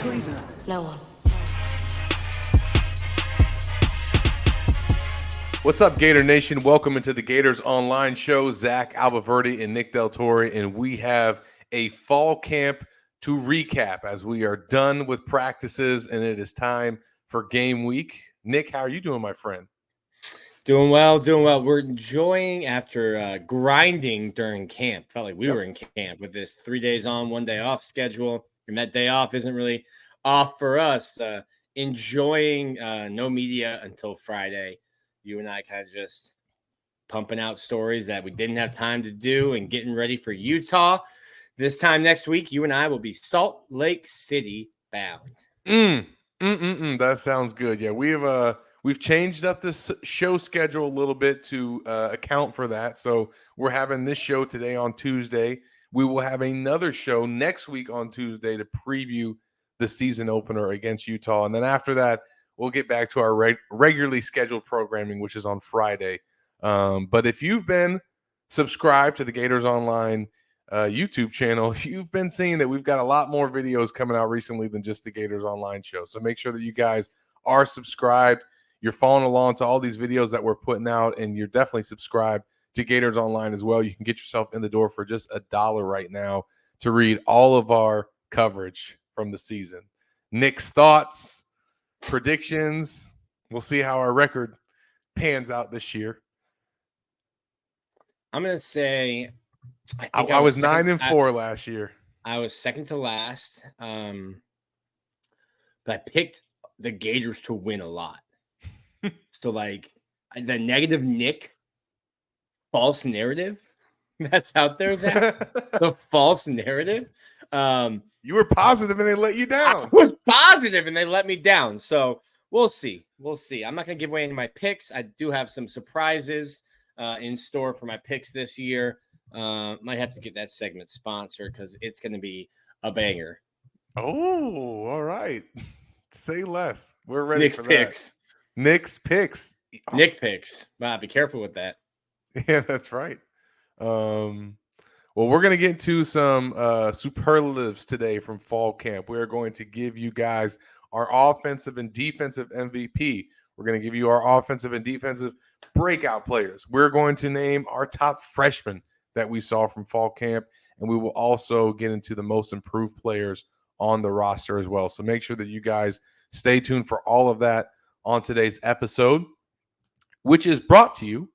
sweeter? No one. What's up, Gator Nation? Welcome into the Gators Online Show. Zach Albaverdi and Nick Del Torre, and we have a fall camp to recap as we are done with practices and it is time for game week. Nick, how are you doing, my friend? Doing well. We're enjoying after grinding during camp. Felt like we were in camp with this 3 days on, 1 day off schedule. And that day off isn't really off for us. Enjoying no media until Friday. You and I kind of just pumping out stories that we didn't have time to do and getting ready for Utah. This time next week, you and I will be Salt Lake City bound. That sounds good. Yeah, we've changed up this show schedule a little bit to account for that. So we're having this show today on Tuesday. We will have another show next week on Tuesday to preview the season opener against Utah. And then after that, we'll get back to our regularly scheduled programming, which is on Friday. But if you've been subscribed to the Gators Online YouTube channel, you've been seeing that we've got a lot more videos coming out recently than just the Gators Online show. So make sure that you guys are subscribed. You're following along to all these videos that we're putting out, and you're definitely subscribed to Gators Online as well. You can get yourself in the door for just $1 right now to read all of our coverage from the season. Nick's thoughts, predictions. We'll see how our record pans out this year. I'm going to say I was 9-4 last year. I was second to last. But I picked the Gators to win a lot. So, like, the negative Nick false narrative that's out there, Zach. The false narrative. You were positive and they let you down. I was positive and they let me down. So we'll see. I'm not going to give away any of my picks. I do have some surprises in store for my picks this year. Might have to get that segment sponsored because it's going to be a banger. Oh, all right. Say less. We're ready Nick's for that. picks. Nick's picks. Nick picks. Wow, be careful with that. Yeah, that's right. Well, we're going to get to some superlatives today from fall camp. We are going to give you guys our offensive and defensive MVP. We're going to give you our offensive and defensive breakout players. We're going to name our top freshmen that we saw from fall camp, and we will also get into the most improved players on the roster as well. So make sure that you guys stay tuned for all of that on today's episode, which is brought to you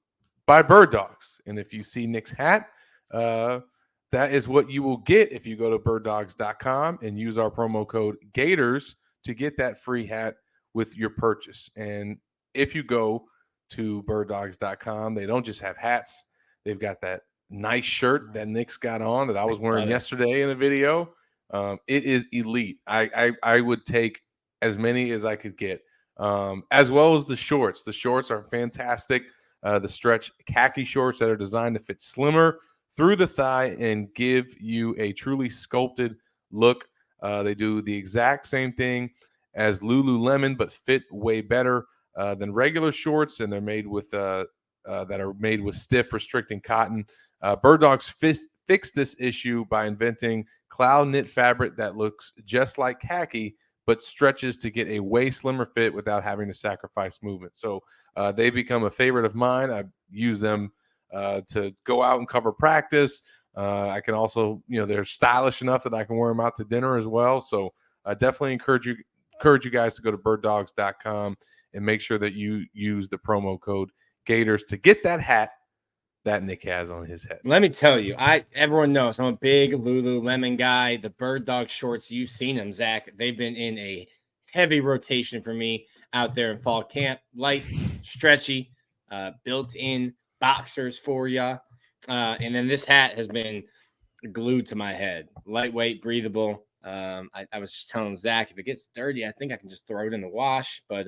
by Bird Dogs. And if you see Nick's hat, that is what you will get if you go to birddogs.com and use our promo code Gators to get that free hat with your purchase. And if you go to birddogs.com, they don't just have hats. They've got that nice shirt that Nick's got on that I was wearing yesterday in a video. It is elite. I would take as many as I could get, as well as the shorts. The shorts are fantastic. The stretch khaki shorts that are designed to fit slimmer through the thigh and give you a truly sculpted look. They do the exact same thing as Lululemon, but fit way better than regular shorts, and they're made with that are made with stiff, restricting cotton. Bird Dogs fixed this issue by inventing cloud knit fabric that looks just like khaki, but stretches to get a way slimmer fit without having to sacrifice movement. So they become a favorite of mine. I use them to go out and cover practice. I can also, they're stylish enough that I can wear them out to dinner as well. So I definitely encourage you guys to go to birddogs.com and make sure that you use the promo code Gators to get that hat that Nick has on his head. Let me tell you, everyone knows I'm a big Lululemon guy. The Bird Dog shorts, you've seen them, Zach. They've been in a heavy rotation for me out there in fall camp. Light, stretchy, built-in boxers for you. And then this hat has been glued to my head. Lightweight, breathable. I was just telling Zach, if it gets dirty, I think I can just throw it in the wash. But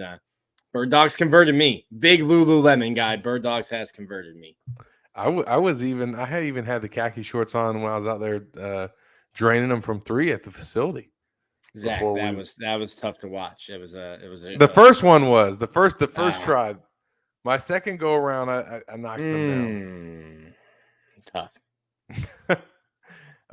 Bird Dogs converted me. Big Lululemon guy. Bird Dogs has converted me. I had even had the khaki shorts on when I was out there draining them from 3 at the facility. Zach, that was tough to watch. The first one was the first try. My second go around, I knocked some down. Tough.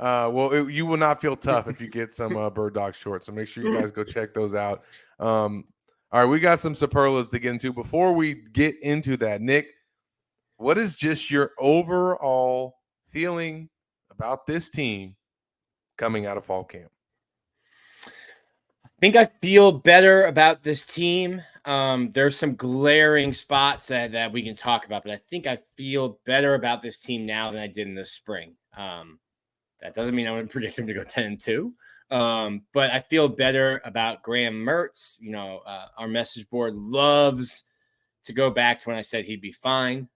You will not feel tough if you get some Bird Dog shorts. So make sure you guys go check those out. All right, we got some superlatives to get into. Before we get into that, Nick, what is just your overall feeling about this team coming out of fall camp? I think I feel better about this team. There's some glaring spots that we can talk about, but I think I feel better about this team now than I did in the spring. That doesn't mean I would predict them to go 10-2. But I feel better about Graham Mertz. Our message board loves to go back to when I said he'd be fine.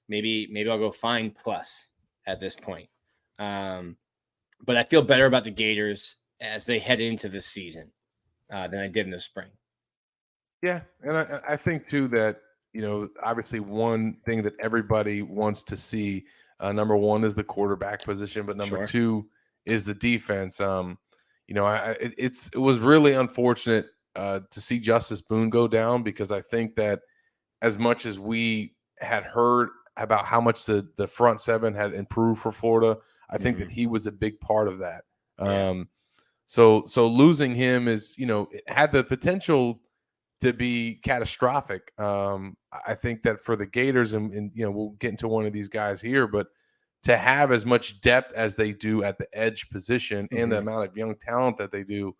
Maybe I'll go fine plus at this point. But I feel better about the Gators as they head into the season than I did in the spring. Yeah, and I think too that obviously one thing that everybody wants to see, number one is the quarterback position, but number two is the defense. It was really unfortunate to see Justice Boone go down, because I think that as much as we had heard about how much the front seven had improved for Florida, I think that he was a big part of that. Yeah. So losing him it had the potential to be catastrophic. I think that for the Gators, and we'll get into one of these guys here, but to have as much depth as they do at the edge position and the amount of young talent that they do,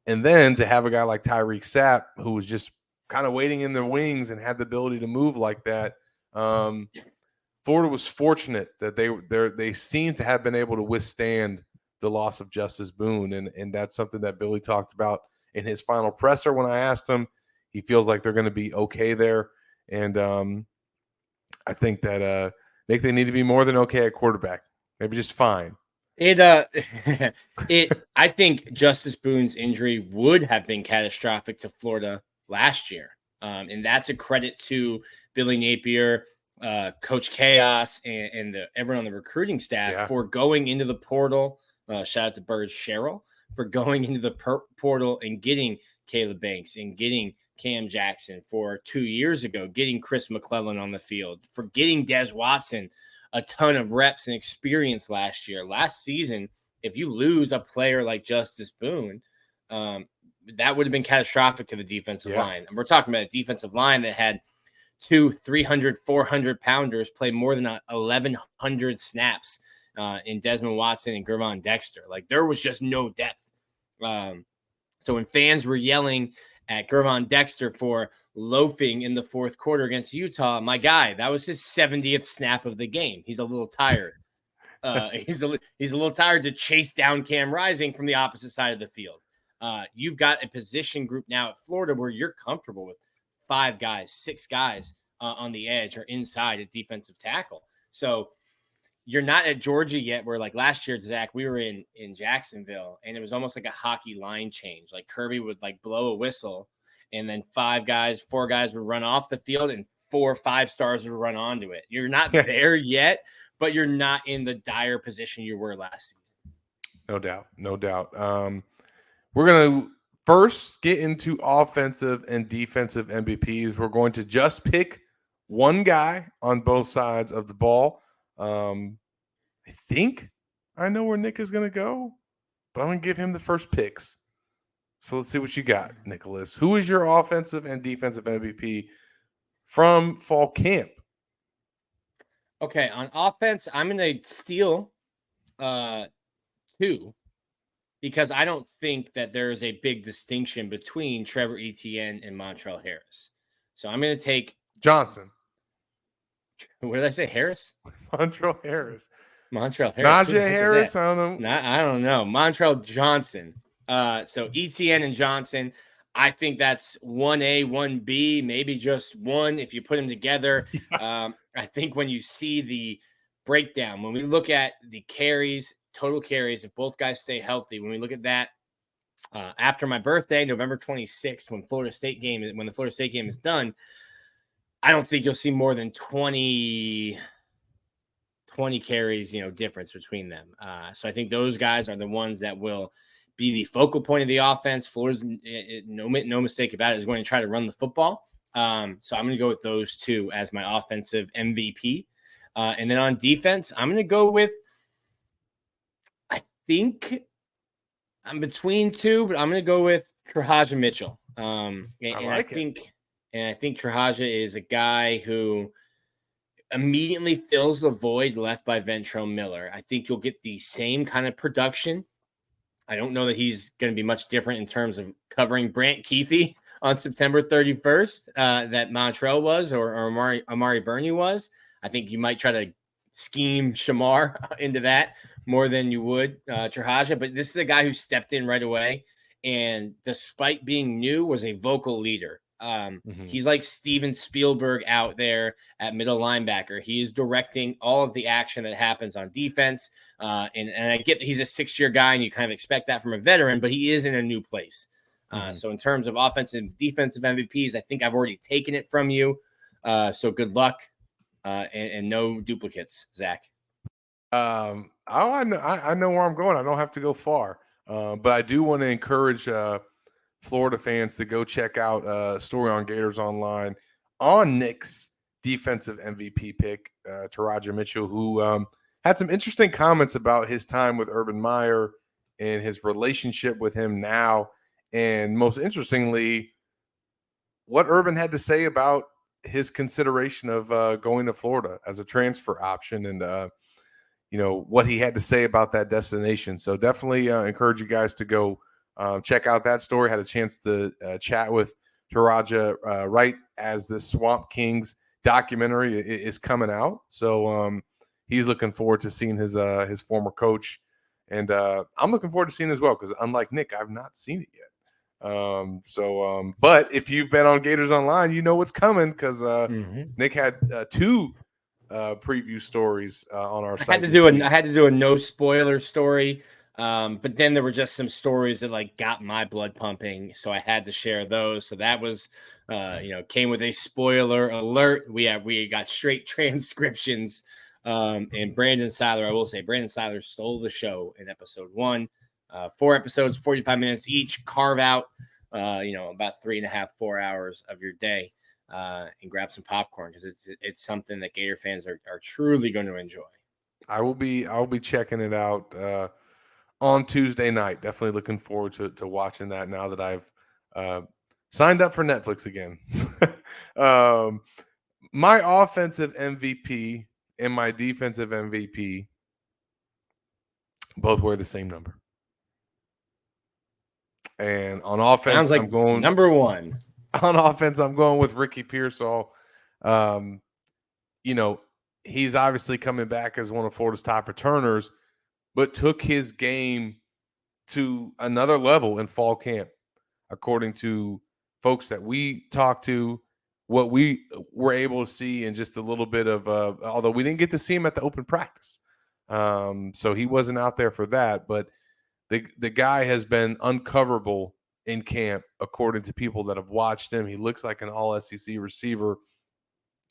and then to have a guy like Tyreek Sapp, who was just kind of waiting in the wings and had the ability to move like that. Florida was fortunate that they seem to have been able to withstand the loss of Justice Boone, and that's something that Billy talked about in his final presser when I asked him. He feels like they're going to be okay there, and I think that Nick, they need to be more than okay at quarterback, maybe just fine. I think Justice Boone's injury would have been catastrophic to Florida last year. And that's a credit to Billy Napier, Coach Chaos, and everyone on the recruiting staff for going into the portal. Shout out to Birds Cheryl for going into the portal and getting Caleb Banks and getting Cam Jackson for 2 years ago, getting Chris McClellan on the field, for getting Des Watson a ton of reps and experience last year. Last season, if you lose a player like Justice Boone, that would have been catastrophic to the defensive line. And we're talking about a defensive line that had 300, 400 pounders play more than 1,100 snaps in Desmond Watson and Gervon Dexter. Like, there was just no depth. So when fans were yelling at Gervon Dexter for loafing in the fourth quarter against Utah, my guy, that was his 70th snap of the game. He's a little tired. He's a little tired to chase down Cam Rising from the opposite side of the field. You've got a position group now at Florida where you're comfortable with 5 guys, 6 guys on the edge or inside at defensive tackle. So you're not at Georgia yet, where like last year, Zach, we were in Jacksonville, and it was almost like a hockey line change. Like Kirby would like blow a whistle, and then 4 guys would run off the field, and 4 5-stars would run onto it. You're not there yet, but you're not in the dire position you were last season. No doubt. We're going to first get into offensive and defensive MVPs. We're going to just pick one guy on both sides of the ball. I think I know where Nick is going to go, but I'm going to give him the first picks. So let's see what you got, Nicholas. Who is your offensive and defensive MVP from fall camp? Okay, on offense, I'm going to steal 2, because I don't think that there is a big distinction between Trevor Etienne and Montrell Harris. So I'm going to take Johnson. What did I say? Harris? Montrell Harris. Najee Harris. I don't know. I don't know. Montrell Johnson. So Etienne and Johnson. I think that's 1A, 1B, maybe just 1 if you put them together. I think when you see the breakdown, when we look at the carries, total carries, if both guys stay healthy, when we look at that after my birthday, November 26th, when the Florida State game is done, I don't think you'll see more than 20 carries, difference between them. So I think those guys are the ones that will be the focal point of the offense. Florida's, no mistake about it, is going to try to run the football. So I'm going to go with those 2 as my offensive MVP. And then on defense, I'm going to go with, think I'm between two, but I'm going to go with Trahaja Mitchell. I think Trahaja is a guy who immediately fills the void left by Ventrell Miller. I think you'll get the same kind of production. I don't know that he's going to be much different in terms of covering Brant Keithy on September 31st that Montrell was or Amari Burney was. I think you might try to scheme Shamar into that more than you would Trahaja. But this is a guy who stepped in right away and despite being new was a vocal leader. He's like Steven Spielberg out there at middle linebacker. He is directing all of the action that happens on defense. And I get that he's a 6-year guy and you kind of expect that from a veteran, but he is in a new place. So in terms of offensive and defensive MVPs, I think I've already taken it from you. So good luck and no duplicates, Zach. I know where I'm going. I don't have to go far, but I do want to encourage Florida fans to go check out a story on Gators Online on Nick's defensive MVP pick, Trahaja Mitchell, who had some interesting comments about his time with Urban Meyer and his relationship with him now. And most interestingly, what Urban had to say about his consideration of going to Florida as a transfer option and, what he had to say about that destination. So definitely encourage you guys to go check out that story. Had a chance to chat with Trahaja right as the Swamp Kings documentary is coming out. So he's looking forward to seeing his former coach. And I'm looking forward to seeing it as well because unlike Nick, I've not seen it yet. But if you've been on Gators Online, you know what's coming because Nick had 2 preview stories on our site. I had to do a no spoiler story, but then there were just some stories that like got my blood pumping, so I had to share those. So that was, came with a spoiler alert. We got straight transcriptions, and Brandon Seiler. I will say Brandon Seiler stole the show in episode 1. 4 episodes, 45 minutes each. Carve out, about 3.5-4 hours of your day. And grab some popcorn because it's something that Gator fans are truly going to enjoy. I'll be checking it out on Tuesday night. Definitely looking forward to watching that now that I've signed up for Netflix again. My offensive MVP and my defensive MVP both wear the same number. And on offense, sounds like I'm going number 1. On offense, I'm going with Ricky Pearsall. He's obviously coming back as one of Florida's top returners, but took his game to another level in fall camp, according to folks that we talked to, what we were able to see in just a little bit of, although we didn't get to see him at the open practice. So he wasn't out there for that, but the guy has been uncoverable in camp, according to people that have watched him. He looks like an all-SEC receiver.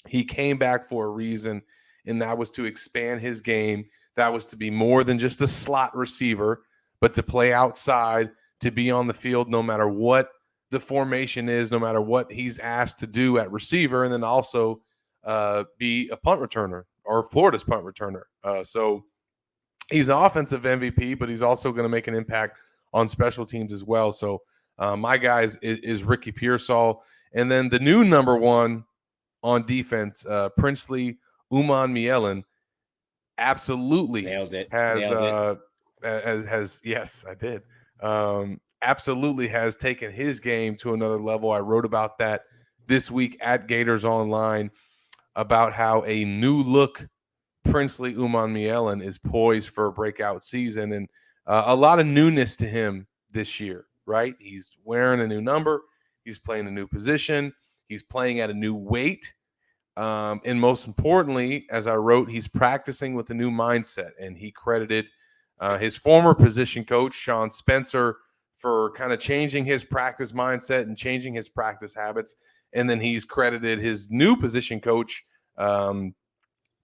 He came back for a reason, and that was to expand his game. That was to be more than just a slot receiver, but to play outside, to be on the field no matter what the formation is, no matter what he's asked to do at receiver, and then also be a punt returner or Florida's punt returner. So he's an offensive MVP, but he's also going to make an impact on special teams as well. So my guy is Ricky Pearsall. And then the new number 1 on defense, Princely Umanmielen, absolutely nailed it. Yes, I did. Absolutely has taken his game to another level. I wrote about that this week at Gators Online about how a new look Princely Umanmielen is poised for a breakout season and a lot of newness to him this year, right? He's wearing a new number. He's playing a new position. He's playing at a new weight. And most importantly, as I wrote, he's practicing with a new mindset. And he credited his former position coach, Sean Spencer, for kind of changing his practice mindset and changing his practice habits. And then he's credited his new position coach,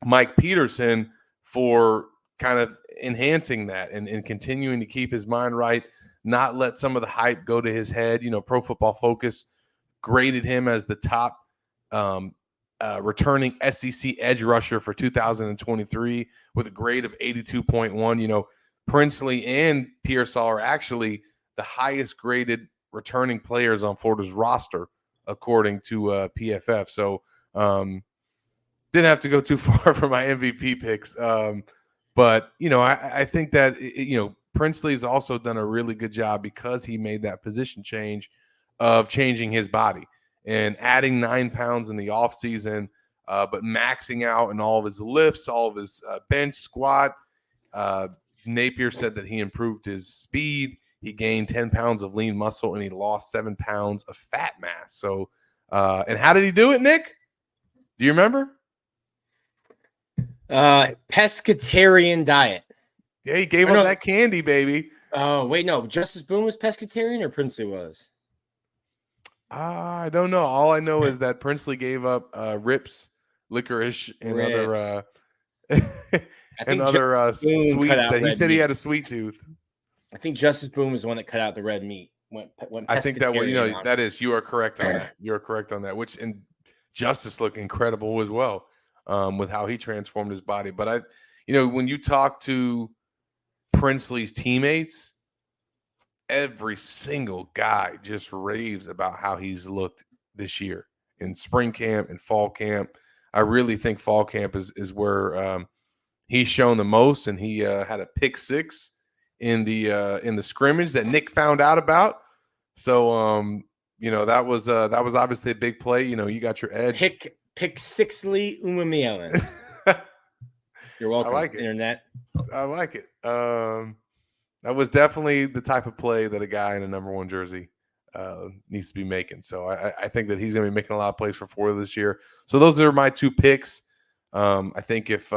Mike Peterson, for kind of enhancing that and continuing to keep his mind right, not let some of the hype go to his head. Pro Football Focus graded him as the top returning SEC edge rusher for 2023 with a grade of 82.1. Princely and Pearsall are actually the highest graded returning players on Florida's roster, according to PFF. So didn't have to go too far for my MVP picks. But, I think that, Princely's also done a really good job because he made that position change of changing his body and adding 9 pounds in the offseason, but maxing out in all of his lifts, all of his bench, squat. Napier said that he improved his speed. He gained 10 pounds of lean muscle and he lost 7 pounds of fat mass. So, and how did he do it, Nick? Do you remember? Pescatarian diet. Yeah, he gave up that candy, baby. Oh, wait, no. Justice Boone was pescatarian or Princely was? I don't know. All I know is that Princely gave up rips, licorice, and other sweets that he said meat. He had a sweet tooth. I think Justice Boone was the one that cut out the red meat. I think that you are correct on that. You're correct on that. And Justice looked incredible as well with how he transformed his body. But when you talk to Princely's teammates, every single guy just raves about how he's looked this year in spring camp and fall camp. I really think fall camp is where he's shown the most, and he had a pick 6 in the scrimmage that Nick found out about. So that was obviously a big play. You got your edge. Pick 6ly Umamielen. You're welcome. I like it. Internet. I like it. That was definitely the type of play that a guy in a number 1 jersey needs to be making. So I think that he's going to be making a lot of plays for Florida this year. So those are my 2 picks. I think if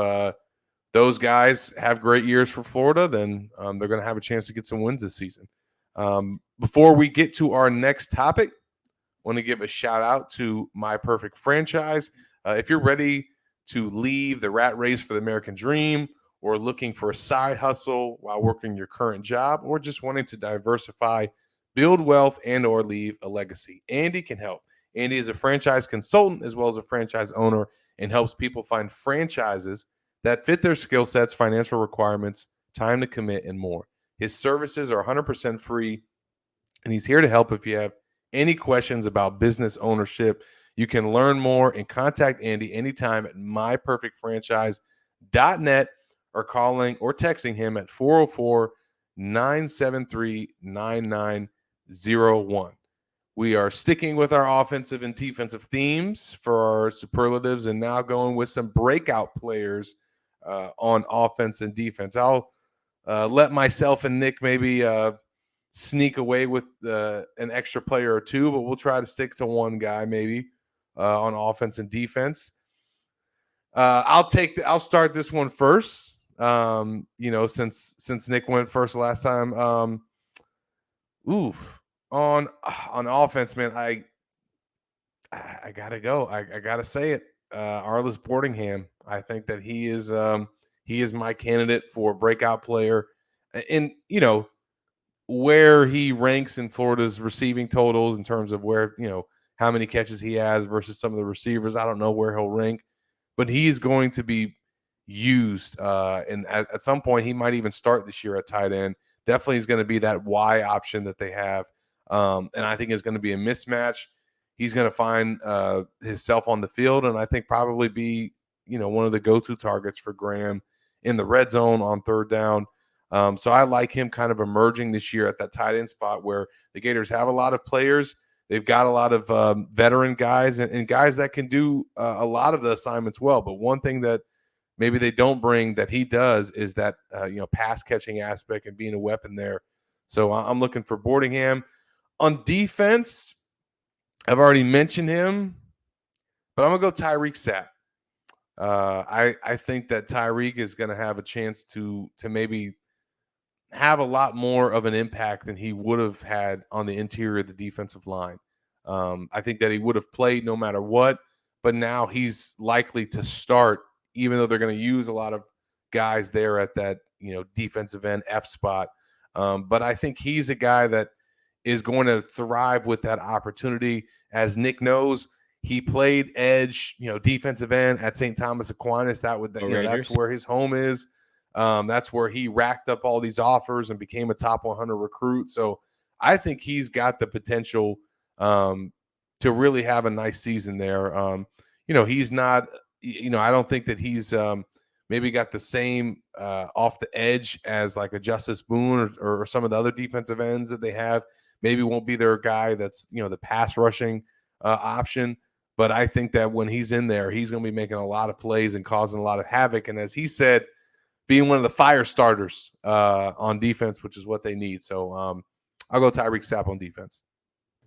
those guys have great years for Florida, then they're going to have a chance to get some wins this season. Before we get to our next topic, I want to give a shout out to My Perfect Franchise. If you're ready to leave the rat race for the American dream, or looking for a side hustle while working your current job, or just wanting to diversify, build wealth, and or leave a legacy, Andy can help. Andy is a franchise consultant as well as a franchise owner and helps people find franchises that fit their skill sets, financial requirements, time to commit, and more. His services are 100% free, and he's here to help if you have any questions about business ownership. You can learn more and contact Andy anytime at myperfectfranchise.net or calling or texting him at 404-973-9901. We are sticking with our offensive and defensive themes for our superlatives and now going with some breakout players on offense and defense. I'll let myself and Nick maybe sneak away with an extra player or 2, but we'll try to stick to one guy maybe on offense and defense. I'll start this one first. Since Nick went first last time. On offense, man, I gotta go. I gotta say it. Arlis Boardingham. I think that he is my candidate for breakout player. And where he ranks in Florida's receiving totals in terms of where how many catches he has versus some of the receivers. I don't know where he'll rank, but he is going to be used. And at some point, he might even start this year at tight end. Definitely is going to be that Y option that they have. And I think it's going to be a mismatch. He's going to find himself on the field, and I think probably be, one of the go-to targets for Graham in the red zone on third down. So I like him kind of emerging this year at that tight end spot where the Gators have a lot of players. They've got a lot of veteran guys and guys that can do a lot of the assignments well. But one thing that maybe they don't bring that he does is that, pass catching aspect and being a weapon there. So I'm looking for Boardingham. On defense, I've already mentioned him, but I'm going to go Tyreek Sapp. I think that Tyreek is going to have a chance to maybe have a lot more of an impact than he would have had on the interior of the defensive line. I think that he would have played no matter what, but now he's likely to start, even though they're going to use a lot of guys there at that, defensive end F spot. But I think he's a guy that is going to thrive with that opportunity. As Nick knows, he played edge, defensive end at St. Thomas Aquinas. That's where his home is. That's where he racked up all these offers and became a top 100 recruit. So I think he's got the potential to really have a nice season there. He's not, I don't think that he's maybe got the same off the edge as like a Justice Boone or some of the other defensive ends that they have. Maybe won't be their guy that's, the pass rushing option. But I think that when he's in there, he's going to be making a lot of plays and causing a lot of havoc. And as he said, being one of the fire starters on defense, which is what they need. So I'll go Tyreek Sapp on defense.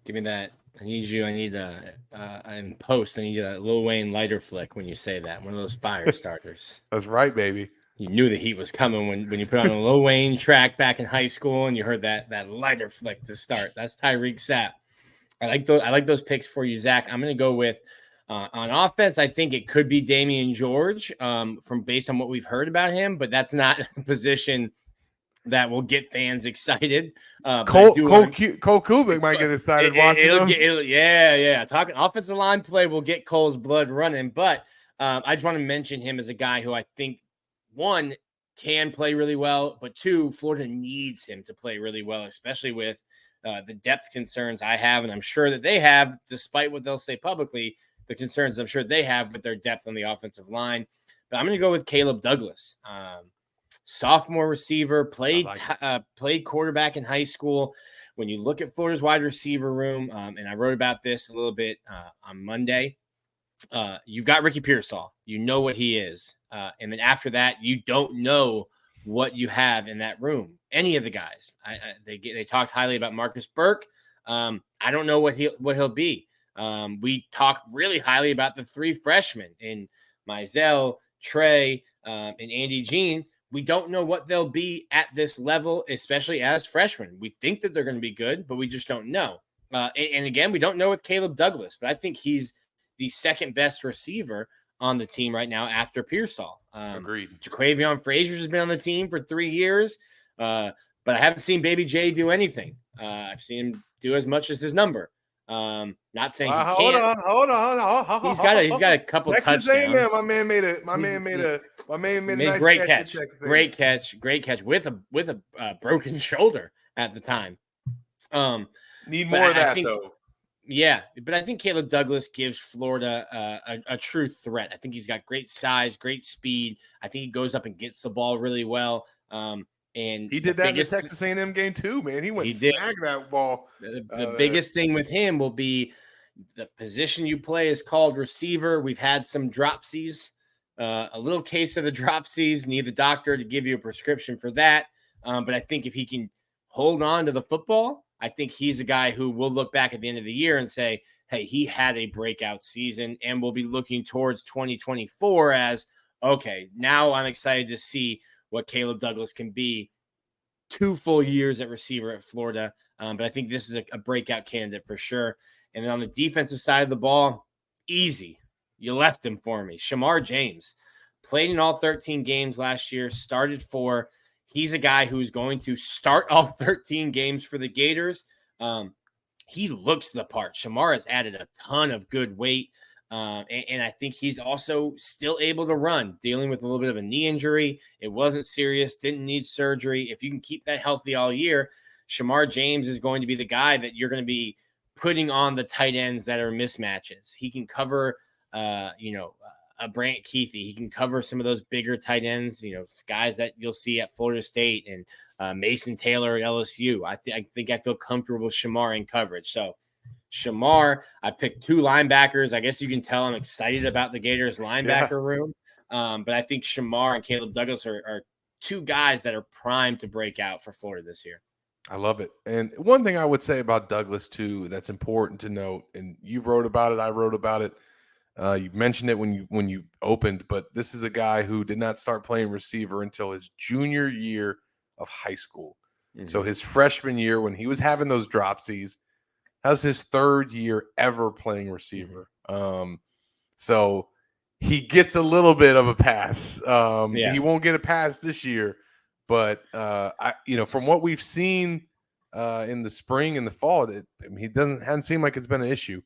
Give me that. I need in post, I need a Lil Wayne lighter flick when you say that. One of those fire starters. That's right, baby. You knew the heat was coming when you put on a Lil Wayne track back in high school and you heard that lighter flick to start. That's Tyreek Sapp. I like those picks for you, Zach. I'm going to go with on offense. I think it could be Damian George from based on what we've heard about him, but that's not a position that will get fans excited. Cole Kubik might get excited watching him. Yeah. Talking offensive line play will get Cole's blood running, but I just want to mention him as a guy who I think, one, can play really well, but two, Florida needs him to play really well, especially with the depth concerns I have, and I'm sure that they have, despite what they'll say publicly, the concerns I'm sure they have with their depth on the offensive line. But I'm going to go with Caleb Douglas. Sophomore receiver, played quarterback in high school. When you look at Florida's wide receiver room, and I wrote about this a little bit on Monday, you've got Ricky Pearsall. You know what he is. And then after that, you don't know what you have in that room. Any of the guys. They talked highly about Marcus Burke. I don't know what he'll be. We talk really highly about the three freshmen in Mizell, Trey, and Andy Jean. We don't know what they'll be at this level, especially as freshmen. We think that they're going to be good, but we just don't know. And again, we don't know with Caleb Douglas, but I think he's the second best receiver on the team right now after Pearsall. Agreed. Jaquavion Frazier has been on the team for 3 years, but I haven't seen Baby J do anything. I've seen him do as much as his number. Not saying he can't. Hold on. He's got a couple touchdowns. A&M, my man made a nice great catch. Great catch with a broken shoulder at the time. Need more of that though. Yeah, but I think Caleb Douglas gives Florida a true threat. I think he's got great size, great speed. I think he goes up and gets the ball really well. And he did that in the Texas A&M game too, man. He went snag that ball. The biggest thing with him will be the position you play is called receiver. We've had some dropsies, a little case of the dropsies. Need the doctor to give you a prescription for that. But I think if he can hold on to the football, I think he's a guy who will look back at the end of the year and say, hey, he had a breakout season, and we'll be looking towards 2024 as, okay, now I'm excited to see what Caleb Douglas can be. 2 full years at receiver at Florida. But I think this is a breakout candidate for sure. And then on the defensive side of the ball, easy. You left him for me. Shamar James played in all 13 games last year, started 4. He's a guy who's going to start all 13 games for the Gators. He looks the part. Shamar has added a ton of good weight. And I think he's also still able to run, dealing with a little bit of a knee injury. It wasn't serious, didn't need surgery. If you can keep that healthy all year, Shamar James is going to be the guy that you're going to be putting on the tight ends that are mismatches. He can cover, a Brant Keithy. He can cover some of those bigger tight ends, guys that you'll see at Florida State and Mason Taylor at LSU. I think I feel comfortable with Shamar in coverage. So Shamar, I picked 2 linebackers. I guess you can tell I'm excited about the Gators linebacker room. But I think Shamar and Caleb Douglas are 2 guys that are primed to break out for Florida this year. I love it. And one thing I would say about Douglas too, that's important to note, and you wrote about it, I wrote about it. You mentioned it when you opened, but this is a guy who did not start playing receiver until his junior year of high school. Mm-hmm. So his freshman year, when he was having those dropsies, that was his 3rd year ever playing receiver. So he gets a little bit of a pass. He won't get a pass this year, but from what we've seen in the spring and the fall, he hasn't seemed like it's been an issue.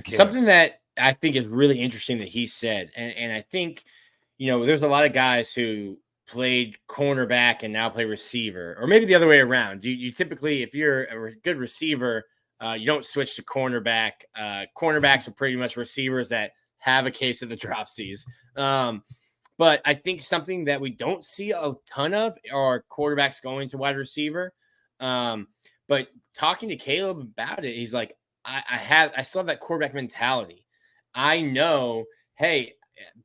Something that I think is really interesting that he said, and I think, there's a lot of guys who played cornerback and now play receiver, or maybe the other way around. You typically, if you're a good receiver, you don't switch to cornerback. Cornerbacks are pretty much receivers that have a case of the dropsies. But I think something that we don't see a ton of are quarterbacks going to wide receiver. But talking to Caleb about it, he's like, I still have that quarterback mentality. I know, hey,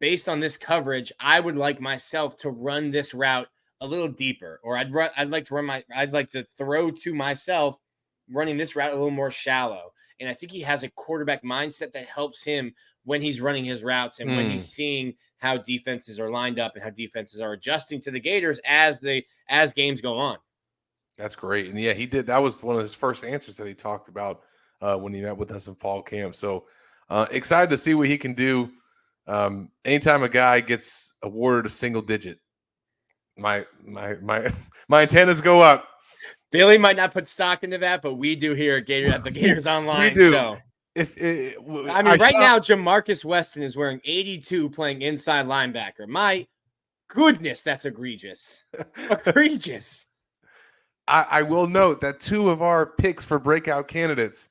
based on this coverage, I would like myself to run this route a little deeper, or I'd like to throw to myself running this route a little more shallow. And I think he has a quarterback mindset that helps him when he's running his routes and when he's seeing how defenses are lined up and how defenses are adjusting to the Gators as games go on. That's great. And yeah, he did. That was one of his first answers that he talked about when he met with us in fall camp. So excited to see what he can do. Anytime a guy gets awarded a single digit, my antennas go up. Billy might not put stock into that, but we do here at the Gators Online show. Right now, Jamarcus Weston is wearing 82 playing inside linebacker. My goodness, that's egregious. Egregious. I will note that two of our picks for breakout candidates,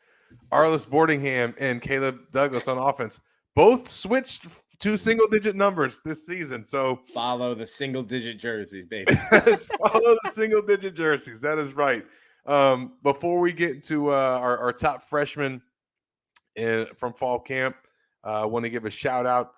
Arliss Boardingham and Caleb Douglas on offense, both switched to single-digit numbers this season. So follow the single-digit jerseys, baby. Follow the single-digit jerseys. That is right. Before we get into our top freshmen from fall camp, I want to give a shout-out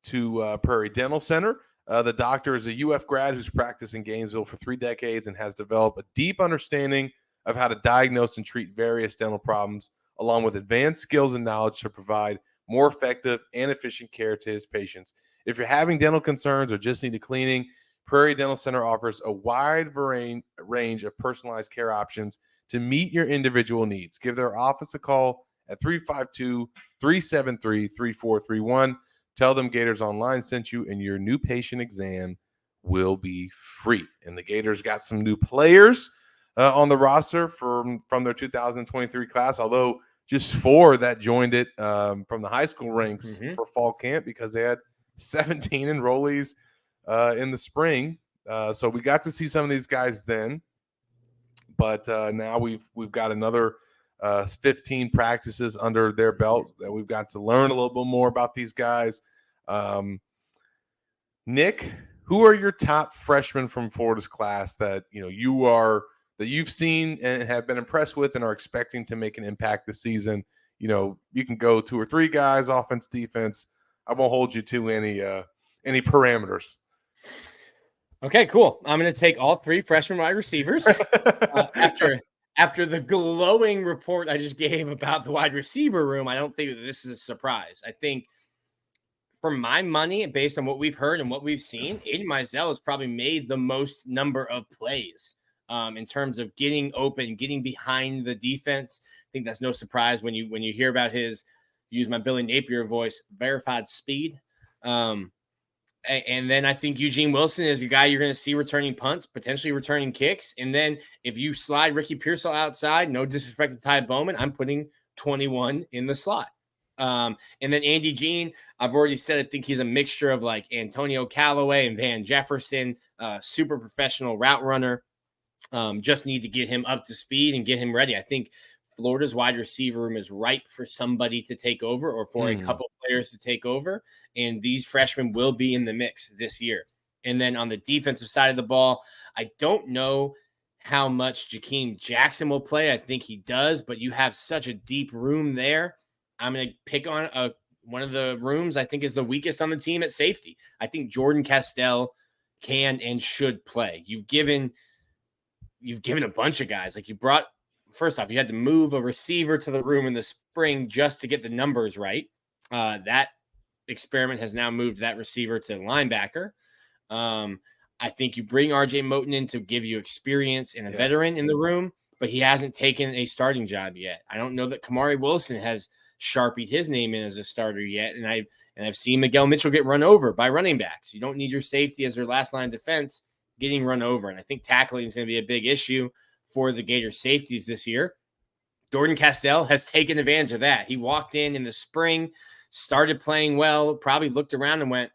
to Prairie Dental Center. The doctor is a UF grad who's practiced in Gainesville for 3 decades and has developed a deep understanding of how to diagnose and treat various dental problems, along with advanced skills and knowledge to provide more effective and efficient care to his patients. If you're having dental concerns or just need a cleaning, Prairie Dental Center offers a wide range of personalized care options to meet your individual needs. Give their office a call at 352-373-3431. Tell them Gators Online sent you, and your new patient exam will be free. And the Gators got some new players on the roster from their 2023 class, although just 4 that joined it from the high school ranks for fall camp because they had 17 enrollees in the spring. So we got to see some of these guys then. But now we've got another 15 practices under their belt that we've got to learn a little bit more about these guys. Nick, who are your top freshmen from Florida's class that you've seen and have been impressed with and are expecting to make an impact this season? You can go 2 or 3 guys, offense, defense. I won't hold you to any parameters. Okay, cool. I'm going to take all 3 freshman wide receivers after the glowing report I just gave about the wide receiver room. I don't think that this is a surprise. I think for my money, based on what we've heard and what we've seen, Aiden Mizell has probably made the most number of plays in terms of getting open, getting behind the defense. I think that's no surprise when you hear about his, to use my Billy Napier voice, verified speed. And then I think Eugene Wilson is a guy you're going to see returning punts, potentially returning kicks. And then if you slide Ricky Pearsall outside, no disrespect to Ty Bowman, I'm putting 21 in the slot. And then Andy Jean, I've already said, I think he's a mixture of like Antonio Callaway and Van Jefferson, super professional route runner. Just need to get him up to speed and get him ready. I think Florida's wide receiver room is ripe for somebody to take over or for a couple players to take over. And these freshmen will be in the mix this year. And then on the defensive side of the ball, I don't know how much Jakeem Jackson will play. I think he does, but you have such a deep room there. I'm going to pick on one of the rooms I think is the weakest on the team at safety. I think Jordan Castell can and should play. You've given a bunch of guys. Like first off, you had to move a receiver to the room in the spring just to get the numbers right. That experiment has now moved that receiver to linebacker. I think you bring RJ Moten in to give you experience and a veteran in the room, but he hasn't taken a starting job yet. I don't know that Kamari Wilson has sharpied his name in as a starter yet. And I've seen Miguel Mitchell get run over by running backs. You don't need your safety as their last line of defense getting run over. And I think tackling is going to be a big issue for the Gator safeties this year. Jordan Castell has taken advantage of that. He walked in the spring, started playing well, probably looked around and went,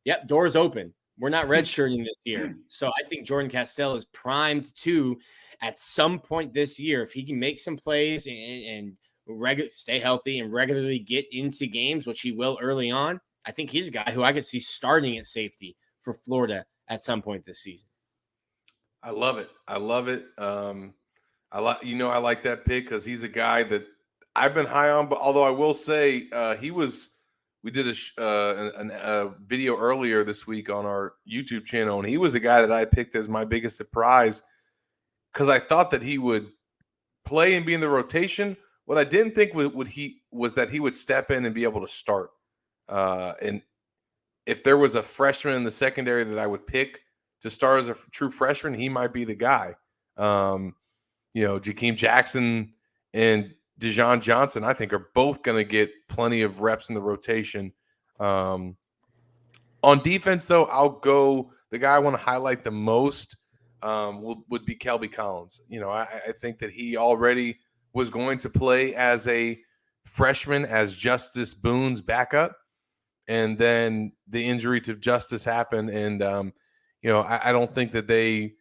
yep, door's open. We're not redshirting this year. So I think Jordan Castell is primed to, at some point this year, if he can make some plays and stay healthy and regularly get into games, which he will early on, I think he's a guy who I could see starting at safety for Florida at some point this season. I love it. I love it. I like that pick because he's a guy that I've been high on. But although I will say we did a video earlier this week on our YouTube channel, and he was a guy that I picked as my biggest surprise because I thought that he would play and be in the rotation. What I didn't think was that he would step in and be able to start. And if there was a freshman in the secondary that I would pick to start as a true freshman, he might be the guy. Jakeem Jackson and Dijon Johnson, I think, are both going to get plenty of reps in the rotation. On defense, though, I'll go the guy I want to highlight the most would be Kelby Collins. I think that he already was going to play as a freshman as Justice Boone's backup. And then the injury to Justice happened. And, I don't think that they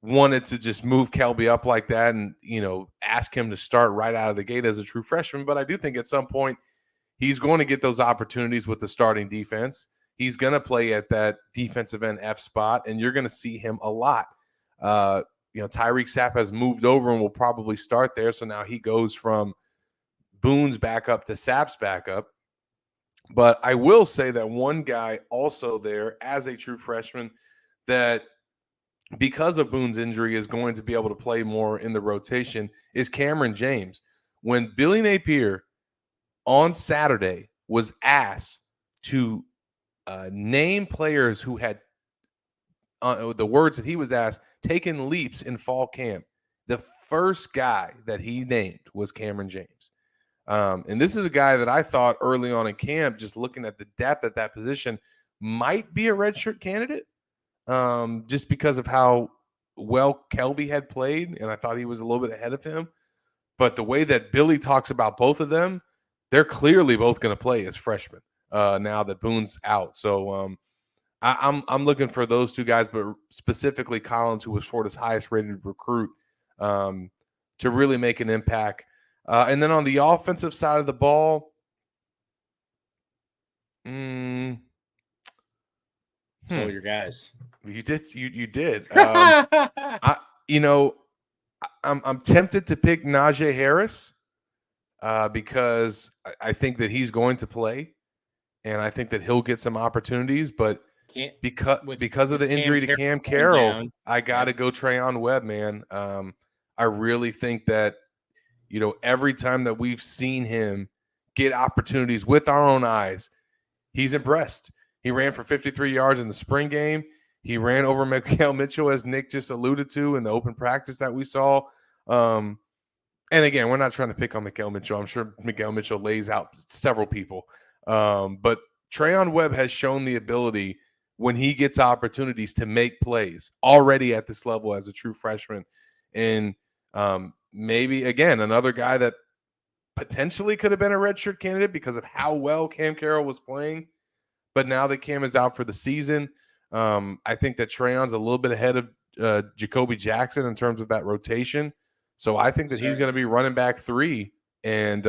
wanted to just move Kelby up like that and, ask him to start right out of the gate as a true freshman. But I do think at some point he's going to get those opportunities with the starting defense. He's going to play at that defensive end F spot, and you're going to see him a lot. Tyreek Sapp has moved over and will probably start there. So now he goes from Boone's backup to Sapp's backup. But I will say that one guy also there as a true freshman that because of Boone's injury is going to be able to play more in the rotation is Cameron James. When Billy Napier on Saturday was asked to name players who had the words that he was asked, taken leaps in fall camp, the first guy that he named was Cameron James. And this is a guy that I thought early on in camp, just looking at the depth at that position, might be a redshirt candidate just because of how well Kelby had played. And I thought he was a little bit ahead of him. But the way that Billy talks about both of them, they're clearly both going to play as freshmen now that Boone's out. So I'm looking for those two guys, but specifically Collins, who was Florida's highest rated recruit, to really make an impact. And then on the offensive side of the ball, So your guys, you did. I'm tempted to pick Najee Harris because I think that he's going to play, and I think that he'll get some opportunities. But because of the injury to Cam Carroll, I got to go Trayon Webb, man. I really think that. Every time that we've seen him get opportunities with our own eyes, he's impressed. He ran for 53 yards in the spring game. He ran over Miguel Mitchell, as Nick just alluded to, in the open practice that we saw. And again, we're not trying to pick on Miguel Mitchell. I'm sure Miguel Mitchell lays out several people. But Trayon Webb has shown the ability when he gets opportunities to make plays already at this level as a true freshman. And maybe, again, another guy that potentially could have been a redshirt candidate because of how well Cam Carroll was playing. But now that Cam is out for the season, I think that Trayon's a little bit ahead of Jacoby Jackson in terms of that rotation. So I think that he's going to be running back 3. And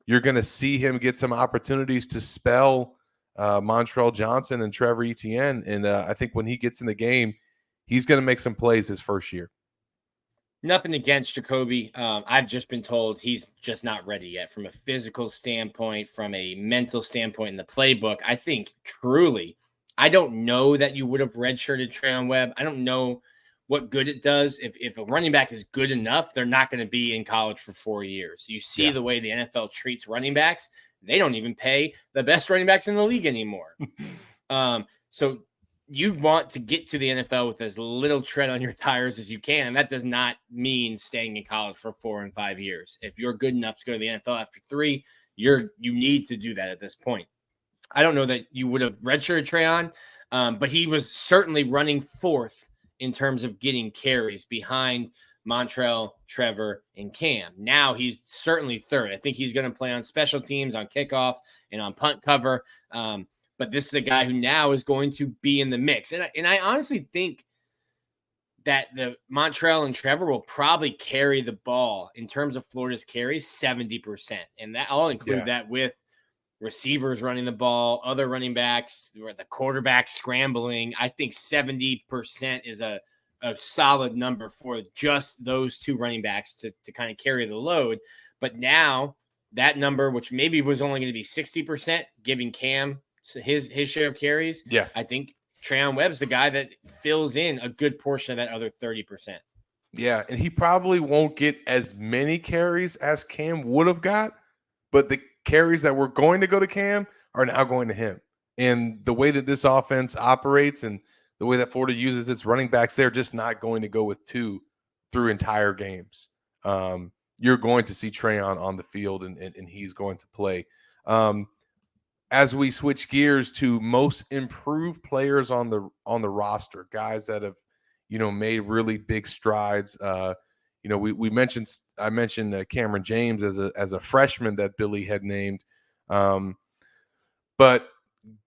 you're going to see him get some opportunities to spell Montrell Johnson and Trevor Etienne. And I think when he gets in the game, he's going to make some plays his first year. Nothing against Jacoby. I've just been told he's just not ready yet from a physical standpoint, from a mental standpoint in the playbook. I think truly, I don't know that you would have redshirted Trayon Webb. I don't know what good it does. If a running back is good enough, they're not going to be in college for 4 years. You see the way the NFL treats running backs. They don't even pay the best running backs in the league anymore. So you want to get to the NFL with as little tread on your tires as you can. And that does not mean staying in college for 4 and 5 years. If you're good enough to go to the NFL after 3, you need to do that at this point. I don't know that you would have redshirted Trayon, but he was certainly running 4th in terms of getting carries behind Montrell, Trevor, and Cam. Now he's certainly 3rd. I think he's going to play on special teams, on kickoff, and on punt cover. but this is a guy who now is going to be in the mix. And I honestly think that the Montrell and Trevor will probably carry the ball in terms of Florida's carries 70%. And that I'll include that with receivers running the ball, other running backs, the quarterback scrambling. I think 70% is a solid number for just those two running backs to kind of carry the load. But now that number, which maybe was only going to be 60%, giving Cam his share of carries. Yeah. I think Trayon Webb's the guy that fills in a good portion of that other 30%. Yeah, and he probably won't get as many carries as Cam would have got, but the carries that were going to go to Cam are now going to him. And the way that this offense operates and the way that Florida uses its running backs, they're just not going to go with two through entire games. You're going to see Trayon on the field, and he's going to play. As we switch gears to most improved players on the roster, guys that have, made really big strides. I mentioned Cameron James as a freshman that Billy had named, but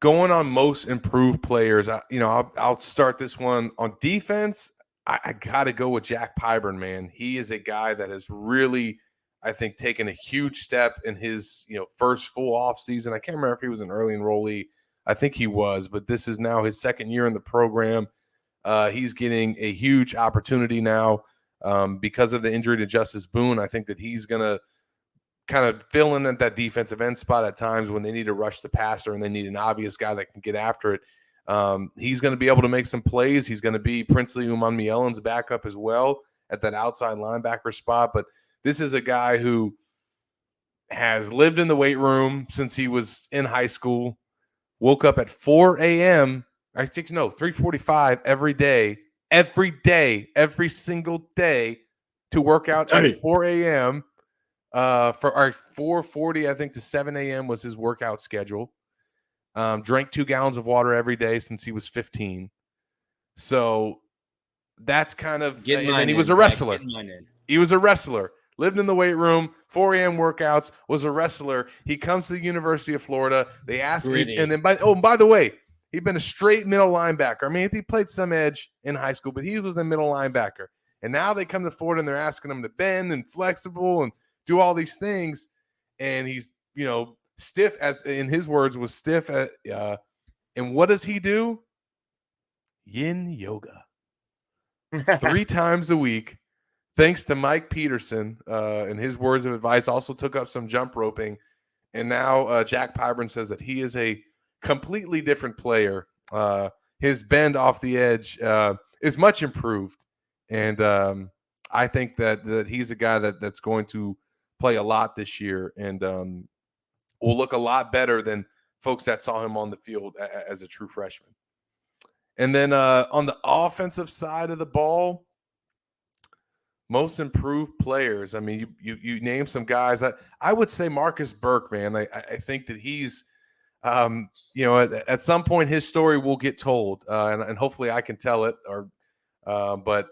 going on most improved players, I'll start this one on defense. I got to go with Jack Pyburn, man. He is a guy that has really, I think, taken a huge step in his, first full off season. I can't remember if he was an early enrollee. I think he was, but this is now his second year in the program. He's getting a huge opportunity now because of the injury to Justice Boone. I think that he's going to kind of fill in at that defensive end spot at times when they need to rush the passer and they need an obvious guy that can get after it. He's going to be able to make some plays. He's going to be Princely Umanmielen's backup as well at that outside linebacker spot. But this is a guy who has lived in the weight room since he was in high school, woke up at 4 a.m., 3:45 every single day to work out at 4 a.m. For our 4:40, I think, to 7 a.m. was his workout schedule. Drank 2 gallons of water every day since he was 15. So that's kind of, and then he was a wrestler. He was a wrestler, lived in the weight room, 4 a.m. workouts, was a wrestler. He comes to the University of Florida. They ask him, and then by the way, he'd been a straight middle linebacker. I mean, he played some edge in high school, but he was the middle linebacker. And now they come to Florida and they're asking him to bend and flexible and do all these things. And he's, stiff, as in his words, was stiff. And what does he do? Yin yoga. 3 times a week. Thanks to Mike Peterson and his words of advice, also took up some jump roping. And now Jack Pyburn says that he is a completely different player. His bend off the edge is much improved. And I think that he's a guy that's going to play a lot this year and will look a lot better than folks that saw him on the field as a true freshman. And then on the offensive side of the ball, most improved players. I mean, you name some guys. I would say Marcus Burke, man. I think that he's, at some point his story will get told, and hopefully I can tell it. But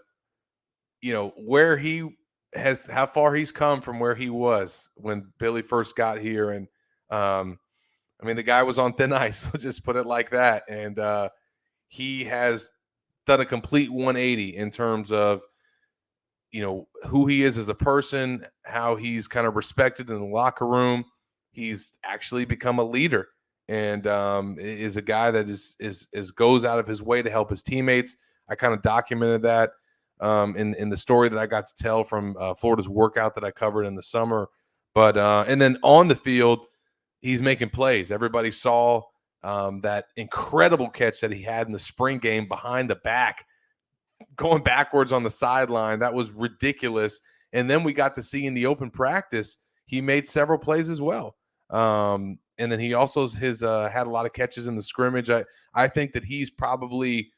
where he has, how far he's come from where he was when Billy first got here, and the guy was on thin ice. Let's just put it like that. And he has done a complete 180 in terms of who he is as a person, how he's kind of respected in the locker room. He's actually become a leader and is a guy that is goes out of his way to help his teammates. I kind of documented that in the story that I got to tell from Florida's workout that I covered in the summer. But and then on the field, he's making plays. Everybody saw that incredible catch that he had in the spring game behind the back, going backwards on the sideline. That was ridiculous. And then we got to see in the open practice, he made several plays as well. And then he also had a lot of catches in the scrimmage. I think that he's probably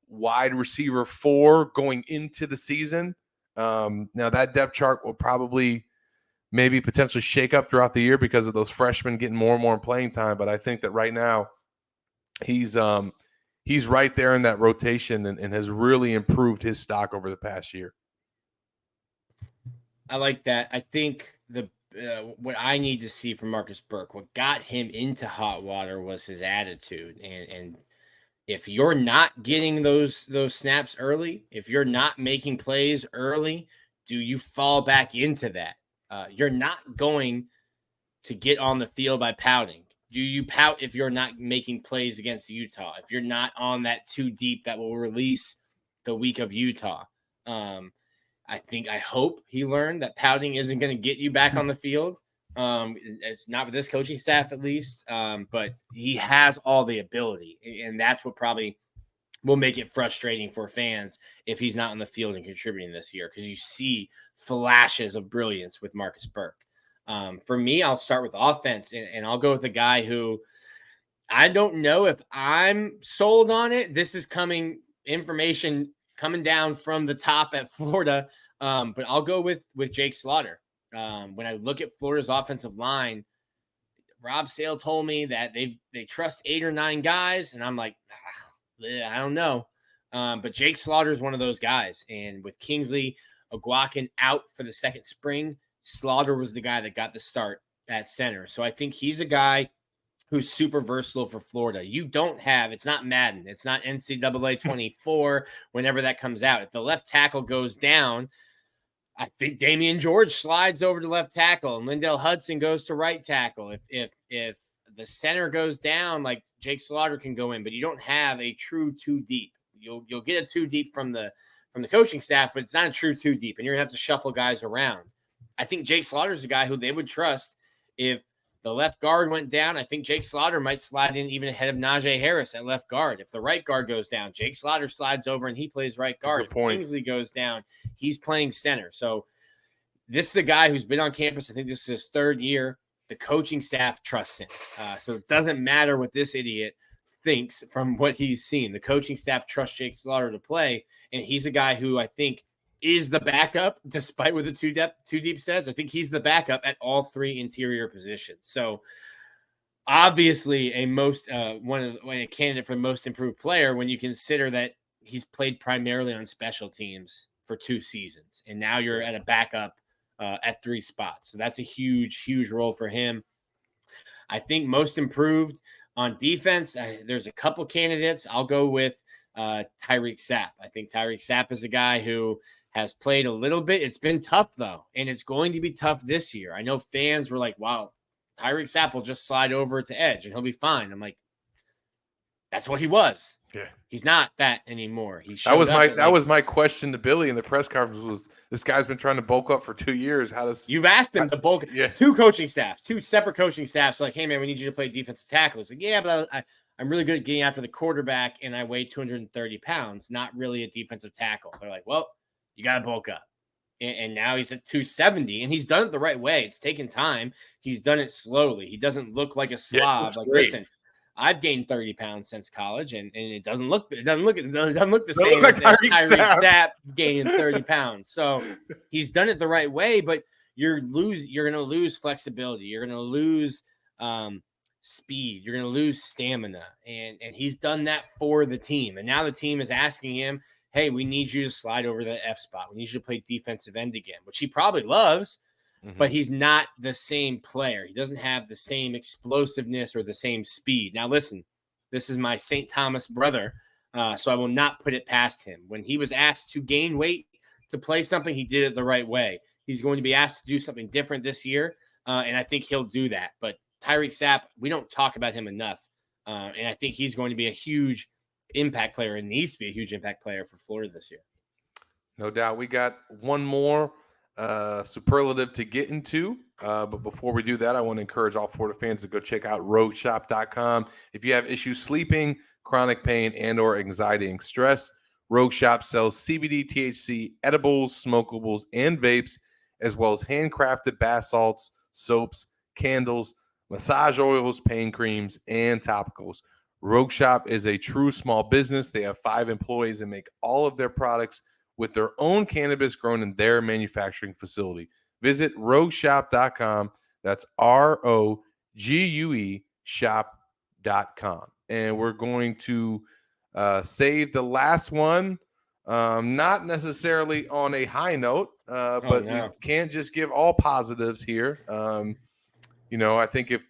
wide receiver 4 going into the season. Now that depth chart will probably maybe potentially shake up throughout the year because of those freshmen getting more and more playing time. But I think that right now he's right there in that rotation and has really improved his stock over the past year. I like that. I think the what I need to see from Marcus Burke, what got him into hot water was his attitude. And if you're not getting those snaps early, if you're not making plays early, do you fall back into that? You're not going to get on the field by pouting. Do you pout if you're not making plays against Utah? If you're not on that too deep that will release the week of Utah? I hope he learned that pouting isn't going to get you back on the field. It's not with this coaching staff, at least. But he has all the ability, and that's what probably will make it frustrating for fans if he's not on the field and contributing this year, because you see flashes of brilliance with Marcus Burke. For me, I'll start with offense, and I'll go with a guy who I don't know if I'm sold on it. This is information coming down from the top at Florida, but I'll go with Jake Slaughter. When I look at Florida's offensive line, Rob Sale told me that they trust 8 or 9 guys, and I'm like, I don't know. But Jake Slaughter is one of those guys, and with Kingsley Ogwakin out for the second spring, Slaughter was the guy that got the start at center. So I think he's a guy who's super versatile for Florida. You don't have, it's not Madden, it's not NCAA 24 whenever that comes out. If the left tackle goes down, I think Damian George slides over to left tackle and Lindell Hudson goes to right tackle. If the center goes down, like Jake Slaughter can go in, but you don't have a true 2 deep. You'll get a 2 deep from the coaching staff, but it's not a true 2 deep, and you're gonna have to shuffle guys around. I think Jake Slaughter is a guy who they would trust. If the left guard went down, I think Jake Slaughter might slide in even ahead of Najee Harris at left guard. If the right guard goes down, Jake Slaughter slides over and he plays right guard. If Kingsley goes down, he's playing center. So this is a guy who's been on campus. I think this is his 3rd year. The coaching staff trusts him. So it doesn't matter what this idiot thinks from what he's seen. The coaching staff trusts Jake Slaughter to play, and he's a guy who I think is the backup, despite what the 2 deep says. I think he's the backup at all 3 interior positions. So obviously a candidate for the most improved player when you consider that he's played primarily on special teams for 2 seasons, and now you're at a backup at 3 spots. So that's a huge, huge role for him. I think most improved on defense, there's a couple candidates. I'll go with Tyreek Sapp. I think Tyreek Sapp is a guy who has played a little bit. It's been tough, though, and it's going to be tough this year. I know fans were like, wow, Tyreek Sapp will just slide over to edge and he'll be fine. I'm like, that's what he was. Yeah. He's not that anymore. That was my question to Billy in the press conference was, this guy's been trying to bulk up for 2 years. You've asked him to bulk? Yeah. 2 coaching staffs, 2 separate coaching staffs. Like, hey man, we need you to play defensive tackle. It's like, yeah, but I'm really good at getting after the quarterback, and I weigh 230 pounds. Not really a defensive tackle. They're like, well, you got to bulk up. And now he's at 270, and he's done it the right way. It's taken time. He's done it slowly. He doesn't look like a slob. Like, listen, I've gained 30 pounds since college, and it doesn't look the same as Tyreek Sapp gaining 30 pounds. So he's done it the right way, but you're going to lose flexibility. You're going to lose speed. You're going to lose stamina, and he's done that for the team. And now the team is asking him, hey, we need you to slide over the F spot. We need you to play defensive end again, which he probably loves. But he's not the same player. He doesn't have the same explosiveness or the same speed. Now, listen, this is my St. Thomas brother, so I will not put it past him. When he was asked to gain weight to play something, he did it the right way. He's going to be asked to do something different this year, and I think he'll do that. But Tyreek Sapp, we don't talk about him enough, and I think he's going to be a huge impact player and needs to be a huge impact player for Florida this year. No doubt. We got one more superlative to get into. But before we do that, I want to encourage all Florida fans to go check out rogueshop.com. If you have issues sleeping, chronic pain, and or anxiety and stress, Rogue Shop sells CBD, THC, edibles, smokables, and vapes, as well as handcrafted bath salts, soaps, candles, massage oils, pain creams, and topicals. Rogue Shop is a true small business. They have 5 employees and make all of their products with their own cannabis grown in their manufacturing facility. Visit rogueshop.com. That's ROGUE shop.com. And we're going to save the last one Not necessarily on a high note, Oh but we no. can't just give all positives here. I think if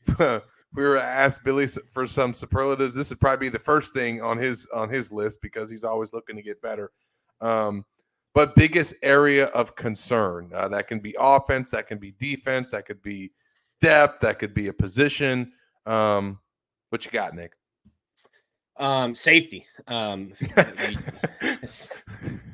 we were to ask Billy for some superlatives, this would probably be the first thing on his list because he's always looking to get better. But biggest area of concern, that can be offense, that can be defense, that could be depth, that could be a position. What you got, Nick? Safety.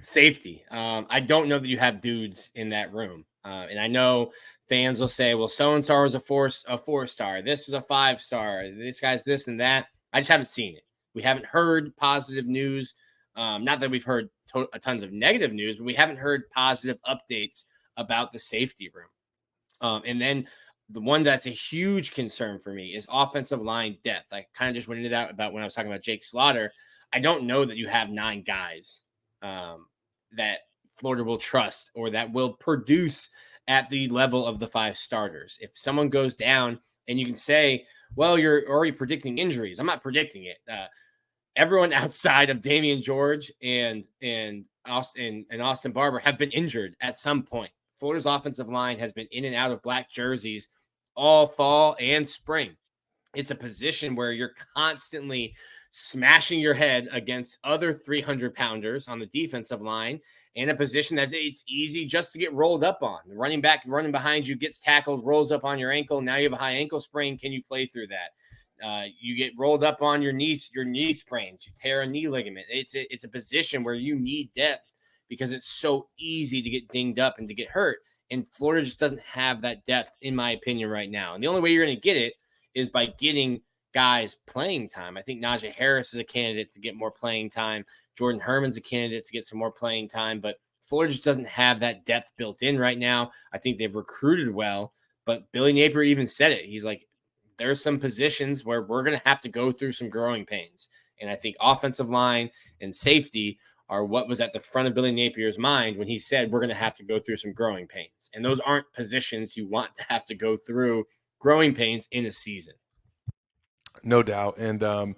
Safety. I don't know that you have dudes in that room. And I know fans will say, well, so and so is a 4-star. This is a 5-star. This guy's this and that. I just haven't seen it. We haven't heard positive news. Not that we've heard tons of negative news, but we haven't heard positive updates about the safety room. And then the one that's a huge concern for me is offensive line depth. I kind of just went into that about when I was talking about Jake Slaughter. I don't know that you have 9 guys that Florida will trust or that will produce at the level of the 5 starters. If someone goes down and you can say, well, you're already predicting injuries. I'm not predicting it. Everyone outside of Damian George and Austin Barber have been injured at some point. Florida's offensive line has been in and out of black jerseys all fall and spring. It's a position where you're constantly smashing your head against other 300-pounders on the defensive line, and a position that it's easy just to get rolled up on. The running back running behind you gets tackled, rolls up on your ankle. Now you have a high ankle sprain. Can you play through that? You get rolled up on your knee sprains. You tear a knee ligament. It's a position where you need depth because it's so easy to get dinged up and to get hurt. And Florida just doesn't have that depth, in my opinion, right now. And the only way you're going to get it is by getting guys playing time. I think Najee Harris is a candidate to get more playing time. Jordan Herman's a candidate to get some more playing time. But Florida just doesn't have that depth built in right now. I think they've recruited well. But Billy Napier even said it. He's like, there's some positions where we're going to have to go through some growing pains. And I think offensive line and safety are what was at the front of Billy Napier's mind when he said we're going to have to go through some growing pains. And those aren't positions you want to have to go through growing pains in a season. No doubt. And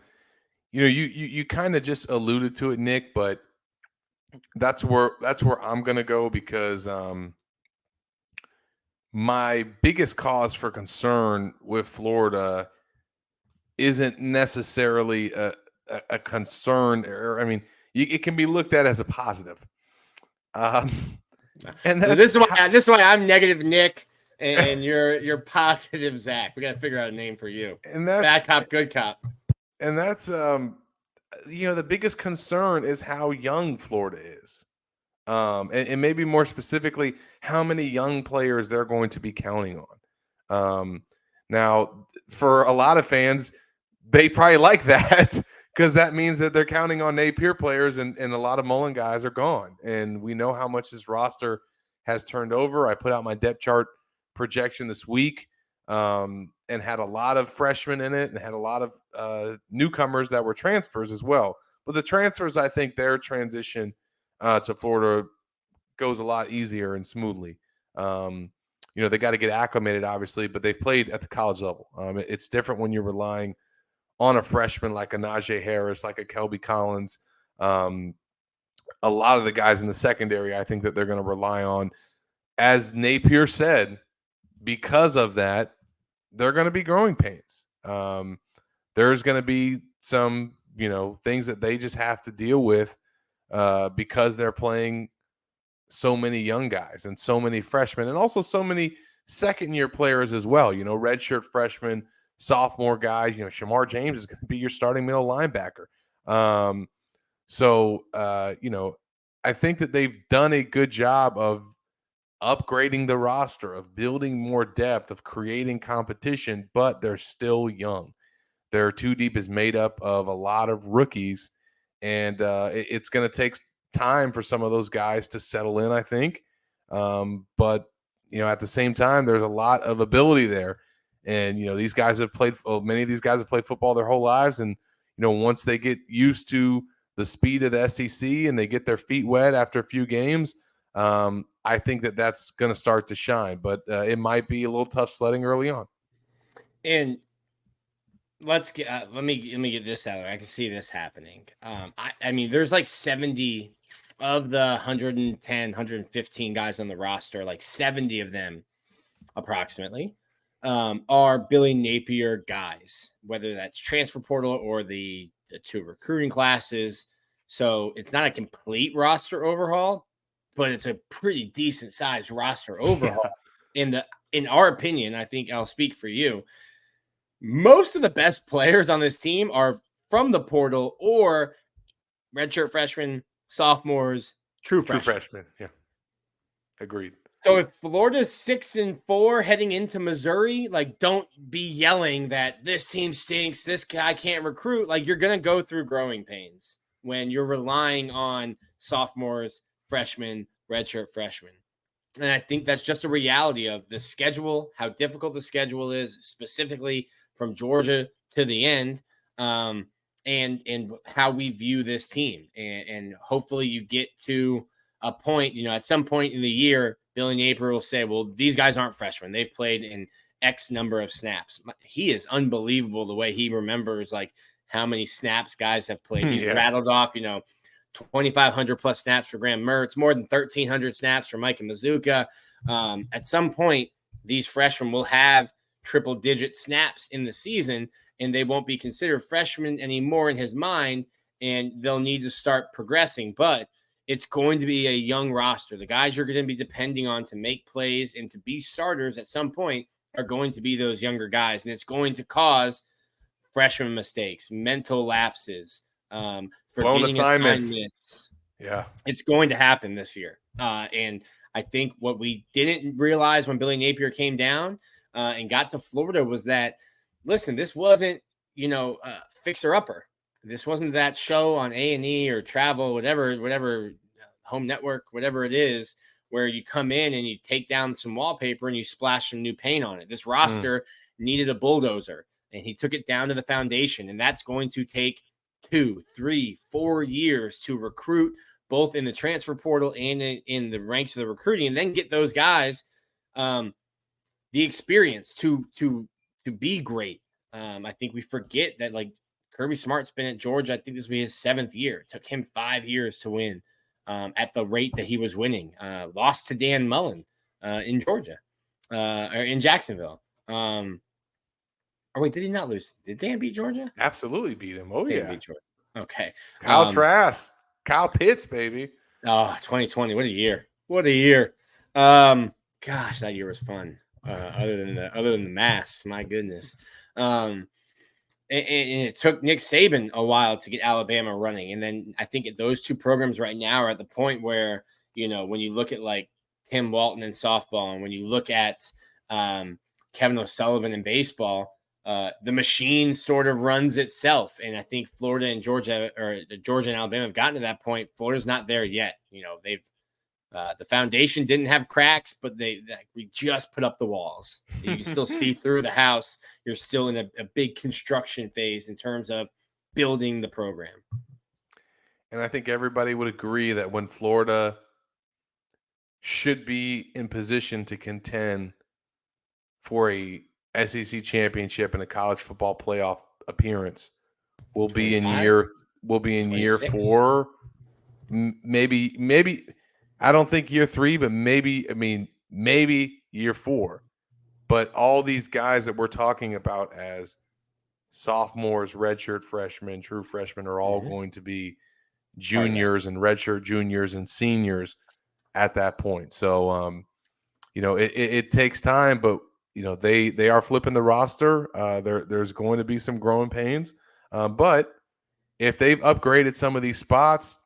you kind of just alluded to it, Nick, but that's where I'm gonna go because my biggest cause for concern with Florida isn't necessarily a concern, or I mean, it can be looked at as a positive. Um, and So this is why I'm negative Nick and you're positive Zach. We got to figure out a name for you. And that's bad cop, good cop. And that's the biggest concern is how young Florida is. And maybe more specifically, how many young players they're going to be counting on. Now, for a lot of fans, they probably like that because that means that they're counting on Napier players, and a lot of Mullen guys are gone. And we know how much his roster has turned over. I put out my depth chart projection this week, and had a lot of freshmen in it and had a lot of newcomers that were transfers as well. But the transfers, I think their transition to Florida goes a lot easier and smoothly. They got to get acclimated, obviously, but they've played at the college level. It's different when you're relying on a freshman like a Najee Harris, like a Kelby Collins. A lot of the guys in the secondary, I think that they're going to rely on. As Napier said, because of that, they're going to be growing pains. There's going to be some, things that they just have to deal with because they're playing so many young guys and so many freshmen and also so many second-year players as well. Redshirt freshmen, sophomore guys. Shamar James is going to be your starting middle linebacker. I think that they've done a good job of upgrading the roster, of building more depth, of creating competition, but they're still young. Their two deep is made up of a lot of rookies, and it's going to take time for some of those guys to settle in, I think. But at the same time, there's a lot of ability there, and these guys have played. Many of these guys have played football their whole lives, and once they get used to the speed of the SEC and they get their feet wet after a few games, I think that that's going to start to shine. But it might be a little tough sledding early on. And let's get let me get this out there. I can see this happening. I mean, there's like 70 of the 110, 115 guys on the roster, like 70 of them approximately are Billy Napier guys, whether that's transfer portal or the 2 recruiting classes. So it's not a complete roster overhaul, but it's a pretty decent sized roster overhaul. In our opinion, I think I'll speak for you. Most of the best players on this team are from the portal or redshirt freshmen, sophomores, true freshmen. Yeah. Agreed. So if Florida's 6-4 heading into Missouri, like, don't be yelling that this team stinks, this guy can't recruit. Like, you're going to go through growing pains when you're relying on sophomores, freshmen, redshirt freshmen. And I think that's just a reality of the schedule, how difficult the schedule is, specifically from Georgia to the end, and how we view this team. And hopefully you get to a point, at some point in the year, Billy Napier will say, well, these guys aren't freshmen. They've played in X number of snaps. He is unbelievable the way he remembers, like, how many snaps guys have played. He's rattled off, 2,500 plus snaps for Graham Mertz, more than 1,300 snaps for Micah Mazuka. At some point, these freshmen will have triple-digit snaps in the season, and they won't be considered freshmen anymore in his mind, and they'll need to start progressing. But it's going to be a young roster. The guys you're going to be depending on to make plays and to be starters at some point are going to be those younger guys, and it's going to cause freshman mistakes, mental lapses, forgetting assignments. Yeah. It's going to happen this year. And I think what we didn't realize when Billy Napier came down and got to Florida was that, listen, this wasn't, fixer-upper. This wasn't that show on A&E or Travel, whatever home network, whatever it is, where you come in and you take down some wallpaper and you splash some new paint on it. This roster needed a bulldozer, and he took it down to the foundation. And that's going to take 2, 3, 4 years to recruit, both in the transfer portal and in the ranks of the recruiting, and then get those guys the experience to be great. I think we forget that, like, Kirby Smart's been at Georgia. I think this will be his 7th year. It took him 5 years to win at the rate that he was winning. Lost to Dan Mullen in Georgia or in Jacksonville. Or wait, did he not lose? Did Dan beat Georgia? Absolutely beat him. Oh, Dan beat Georgia. Okay. Kyle Trask, Kyle Pitts, baby. Oh, 2020. What a year. What a year. Gosh, that year was fun. Other than the mass, my goodness. And it took Nick Saban a while to get Alabama running. And then I think those 2 programs right now are at the point where, when you look at, like, Tim Walton in softball, and when you look at Kevin O'Sullivan in baseball, the machine sort of runs itself. And I think Florida and Georgia and Alabama have gotten to that point. Florida's not there yet. They've the foundation didn't have cracks, but we just put up the walls. You can still see through the house. You're still in a big construction phase in terms of building the program. And I think everybody would agree that when Florida should be in position to contend for a SEC championship and a college football playoff appearance, will be in year 4, maybe. I don't think year 3, but maybe year 4. But all these guys that we're talking about as sophomores, redshirt freshmen, true freshmen are all going to be juniors and redshirt juniors and seniors at that point. So, it takes time, but, they are flipping the roster. There's going to be some growing pains. But if they've upgraded some of these spots,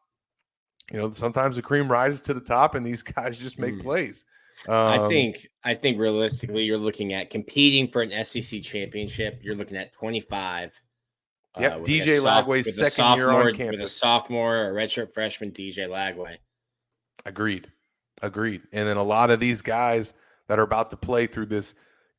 sometimes the cream rises to the top and these guys just make plays. I think realistically, you're looking at competing for an SEC championship. You're looking at 25. Yep, DJ Lagway's second year on campus. With a sophomore or redshirt freshman, DJ Lagway. Agreed. And then a lot of these guys that are about to play through this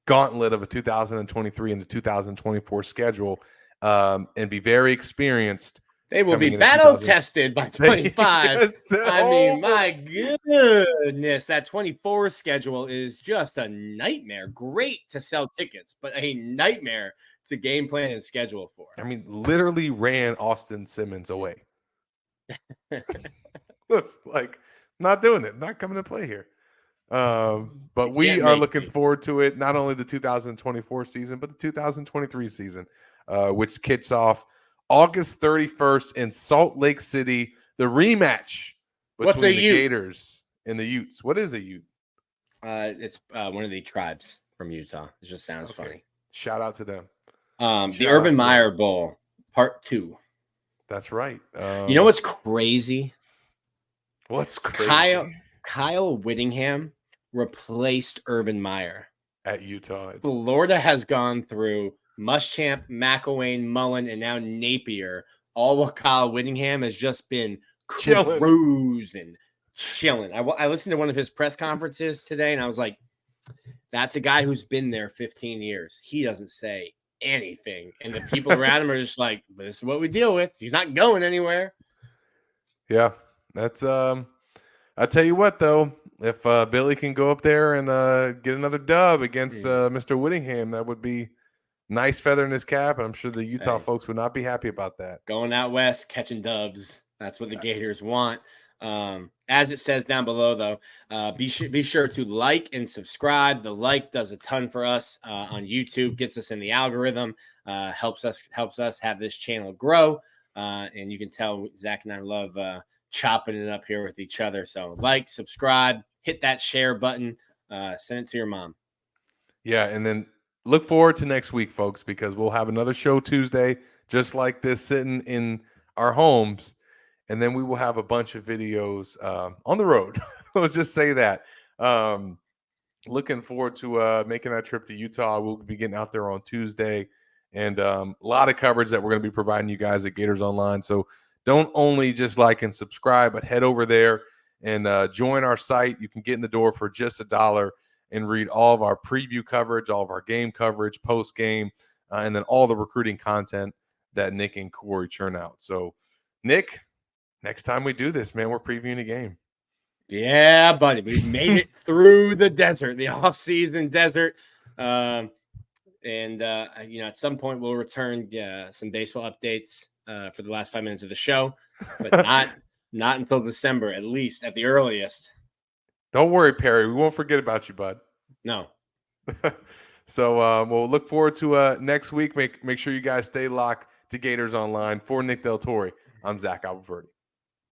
gauntlet of a 2023 and the 2024 schedule and be very experienced. They will be battle tested by 25. My goodness, that 24 schedule is just a nightmare. Great to sell tickets, but a nightmare to game plan and schedule for. Literally ran Austin Simmons away. It's like, not doing it, not coming to play here. But You we can't are make looking me. forward to it. Not only the 2024 season, but the 2023 season, which kicks off August 31st in Salt Lake City. The rematch What's a between the Ute? Gators and the Utes. What is a Ute? It's one of the tribes from Utah. It just sounds Okay. funny. Shout out to them. The Shout out Urban to them. Meyer Bowl, Part 2. That's right. You know what's crazy? What's crazy Kyle Whittingham replaced Urban Meyer. at Utah? It's Florida has gone through Muschamp, McElwain, Mullen, and now Napier. All while Kyle Whittingham has just been Chilling. cruising, chilling. I listened to one of his press conferences today, and I was like, that's a guy who's been there 15 years. He doesn't say anything. And the people around him are just like, this is what we deal with. He's not going anywhere. Yeah, that's I tell you what though, if Billy can go up there and get another dub against Mr. Whittingham, that would be nice feather in his cap, and I'm sure the Utah folks would not be happy about that. Going out west, catching dubs. That's what the Gators want. As it says down below, though, be sure to like and subscribe. The like does a ton for us on YouTube, gets us in the algorithm, helps us have this channel grow. And you can tell Zach and I love chopping it up here with each other. So like, subscribe, hit that share button, send it to your mom. Yeah, and then look forward to next week, folks, because we'll have another show Tuesday, just like this, sitting in our homes. And then we will have a bunch of videos on the road. We'll just say that. Looking forward to making that trip to Utah. We'll be getting out there on Tuesday. And a lot of coverage that we're going to be providing you guys at Gators Online. So don't only just like and subscribe, but head over there and join our site. You can get in the door for just $1 and read all of our preview coverage, all of our game coverage, post game, and then all the recruiting content that Nick and Corey churn out. So, Nick, next time we do this, man, we're previewing a game. Yeah, buddy. We've made it through the desert, the off-season desert. And at some point we'll return some baseball updates for the last 5 minutes of the show, but not until December, at least at the earliest. Don't worry, Perry. We won't forget about you, bud. No. So we'll look forward to next week. Make sure you guys stay locked to Gators Online. For Nick Del Torre, I'm Zach Alberti.